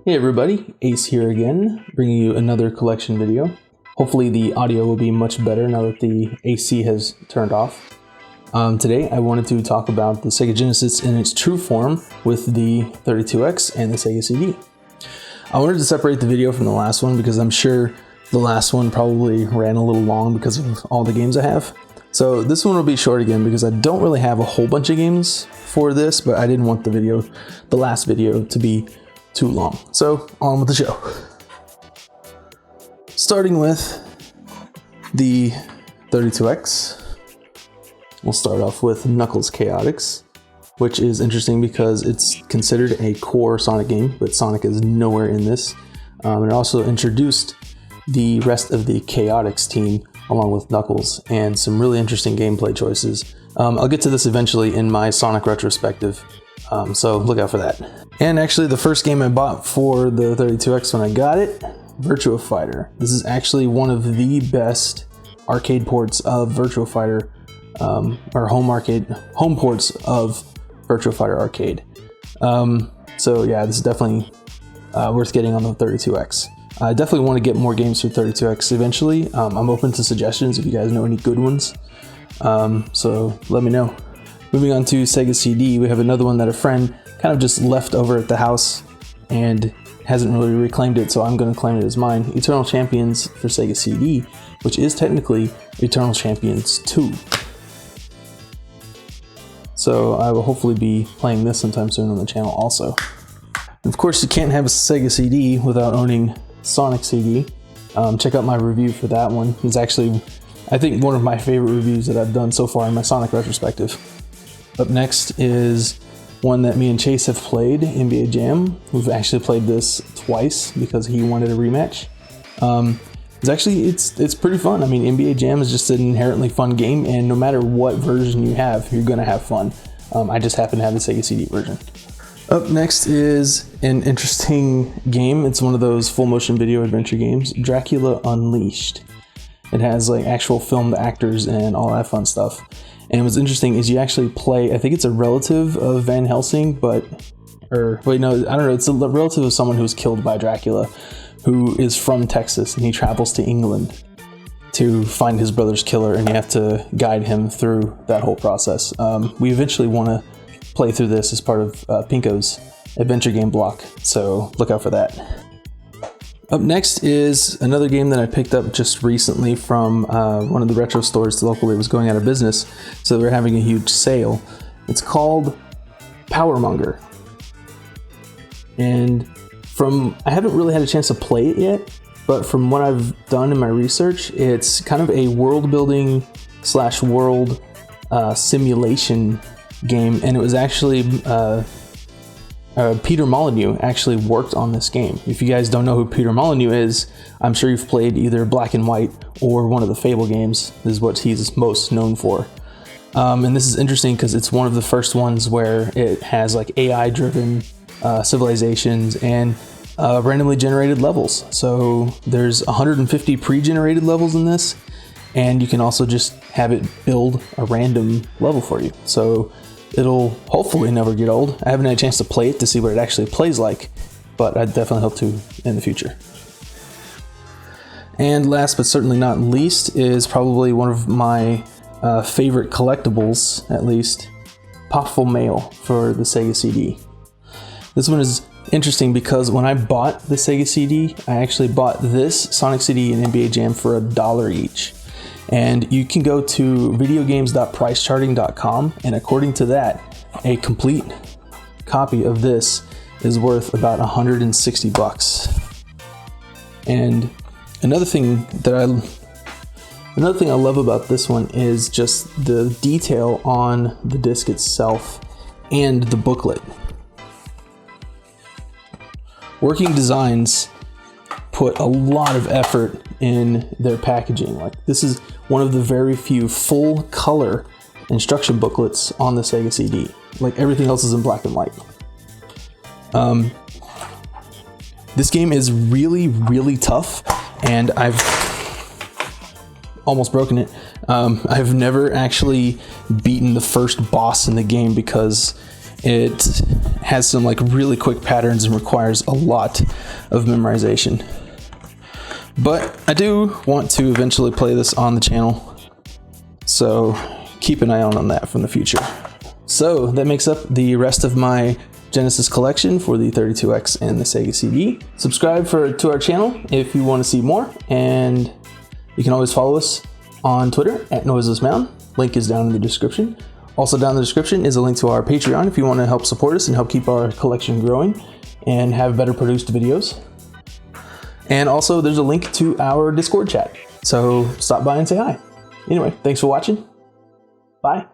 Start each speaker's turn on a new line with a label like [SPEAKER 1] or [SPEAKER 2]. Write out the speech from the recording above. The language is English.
[SPEAKER 1] Hey everybody, Ace here again, bringing you another collection video. Hopefully the audio will be much better now that the AC has turned off. Today I wanted to talk about the Sega Genesis in its true form with the 32X and the Sega CD. I wanted to separate the video from the last one because I'm sure the last one probably ran a little long because of all the games I have. So this one will be short again because I don't really have a whole bunch of games for this, but I didn't want the last video to be too long. So on with the show. Starting with the 32X, we'll start off with Knuckles Chaotix, which is interesting because it's considered a core Sonic game, but Sonic is nowhere in this. It also introduced the rest of the Chaotix team along with Knuckles and some really interesting gameplay choices. I'll get to this eventually in my Sonic retrospective, so look out for that. And actually the first game I bought for the 32X when I got it, Virtua Fighter. This is actually one of the best arcade ports of Virtua Fighter, or home ports of Virtua Fighter Arcade. So yeah, this is definitely worth getting on the 32X. I definitely want to get more games for 32X eventually. I'm open to suggestions if you guys know any good ones. So let me know. Moving on to Sega CD, we have another one that a friend kind of just left over at the house and hasn't really reclaimed it, so I'm going to claim it as mine. Eternal Champions for Sega CD, which is technically Eternal Champions 2. So I will hopefully be playing this sometime soon on the channel also. And of course, you can't have a Sega CD without owning Sonic CD. Check out my review for that one. It's actually, I think, one of my favorite reviews that I've done so far in my Sonic retrospective. Up next is one that me and Chase have played, NBA Jam. We've actually played this twice because he wanted a rematch. It's pretty fun. I mean, NBA Jam is just an inherently fun game, and no matter what version you have, you're gonna have fun. I just happen to have the Sega CD version. Up next is an interesting game. It's one of those full motion video adventure games, Dracula Unleashed. It has like actual filmed actors and all that fun stuff. And what's interesting is you actually play, I think it's a relative of Van Helsing, it's a relative of someone who was killed by Dracula, who is from Texas, and he travels to England to find his brother's killer, and you have to guide him through that whole process. We eventually want to play through this as part of Pinko's adventure game block, so look out for that. Up next is another game that I picked up just recently from one of the retro stores locally. It was going out of business, so they were having a huge sale. It's called Powermonger. And I haven't really had a chance to play it yet, but from what I've done in my research, it's kind of a world building / world simulation game, and it was actually Peter Molyneux actually worked on this game. If you guys don't know who Peter Molyneux is, I'm sure you've played either Black and White or one of the Fable games. This is what he's most known for. And this is interesting because it's one of the first ones where it has like AI driven civilizations and randomly generated levels. So there's 150 pre-generated levels in this, and you can also just have it build a random level for you. So it'll hopefully never get old. I haven't had a chance to play it to see what it actually plays like, but I definitely hope to in the future. And last but certainly not least is probably one of my favorite collectibles, at least, Popful Mail for the Sega CD. This one is interesting because when I bought the Sega CD, I actually bought this Sonic CD and NBA Jam for $1 each. And you can go to videogames.pricecharting.com, and according to that, a complete copy of this is worth about $160. And another thing I love about this one is just the detail on the disc itself and the booklet. Working Designs put a lot of effort in their packaging. Like, this is one of the very few full color instruction booklets on the Sega CD. Like, everything else is in black and white. This game is really, really tough, and I've almost broken it. I've never actually beaten the first boss in the game because it has some like really quick patterns and requires a lot of memorization. But I do want to eventually play this on the channel, so keep an eye on that from the future. So that makes up the rest of my Genesis collection for the 32X and the Sega CD. Subscribe to our channel if you want to see more, and you can always follow us on Twitter at noiselessmountain. Link is down in the description. Also down in the description is a link to our Patreon if you want to help support us and help keep our collection growing and have better produced videos. And also there's a link to our Discord chat, so stop by and say hi. Anyway, thanks for watching. Bye.